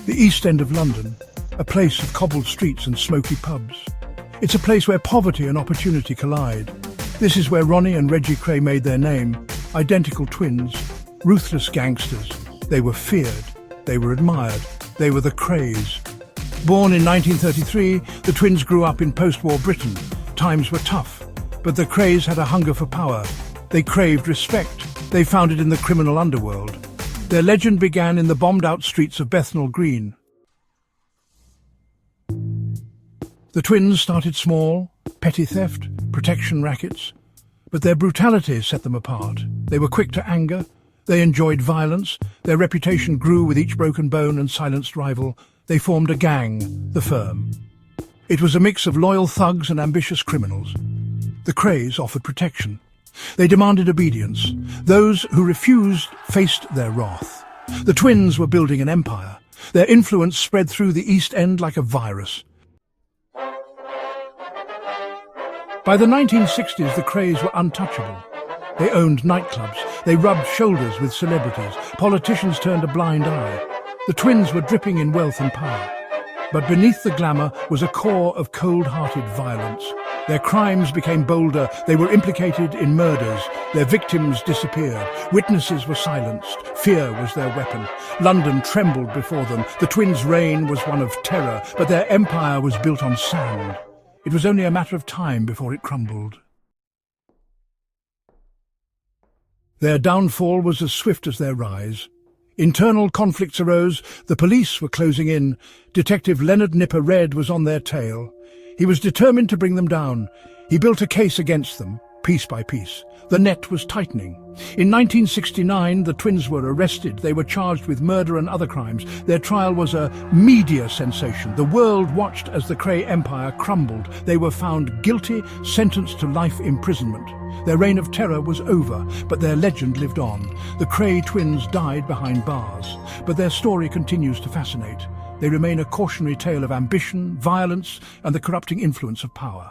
The East End of London, a place of cobbled streets and smoky pubs. It's a place where poverty and opportunity collide. This is where Ronnie and Reggie Kray made their name, identical twins, ruthless gangsters. They were feared, they were admired, they were the Krays. Born in 1933, the twins grew up in post-war Britain. Times were tough, but the Krays had a hunger for power. They craved respect. They found it in the criminal underworld. Their legend began in the bombed-out streets of Bethnal Green. The twins started small, petty theft, protection rackets, but their brutality set them apart. They were quick to anger, they enjoyed violence, their reputation grew with each broken bone and silenced rival. They formed a gang, the Firm. It was a mix of loyal thugs and ambitious criminals. The Krays offered protection. They demanded obedience. Those who refused faced their wrath. The twins were building an empire. Their influence spread through the East End like a virus. By the 1960s, the Krays were untouchable. They owned nightclubs. They rubbed shoulders with celebrities. Politicians turned a blind eye. The twins were dripping in wealth and power. But beneath the glamour was a core of cold-hearted violence. Their crimes became bolder. They were implicated in murders. Their victims disappeared. Witnesses were silenced. Fear was their weapon. London trembled before them. The twins' reign was one of terror, but their empire was built on sand. It was only a matter of time before it crumbled. Their downfall was as swift as their rise. Internal conflicts arose. The police were closing in. Detective Leonard Nipper Red was on their tail. He was determined to bring them down. He built a case against them, piece by piece. The net was tightening. In 1969, the twins were arrested. They were charged with murder and other crimes. Their trial was a media sensation. The world watched as the Kray empire crumbled. They were found guilty, sentenced to life imprisonment. Their reign of terror was over, but their legend lived on. The Kray twins died behind bars, but their story continues to fascinate. They remain a cautionary tale of ambition, violence, and the corrupting influence of power.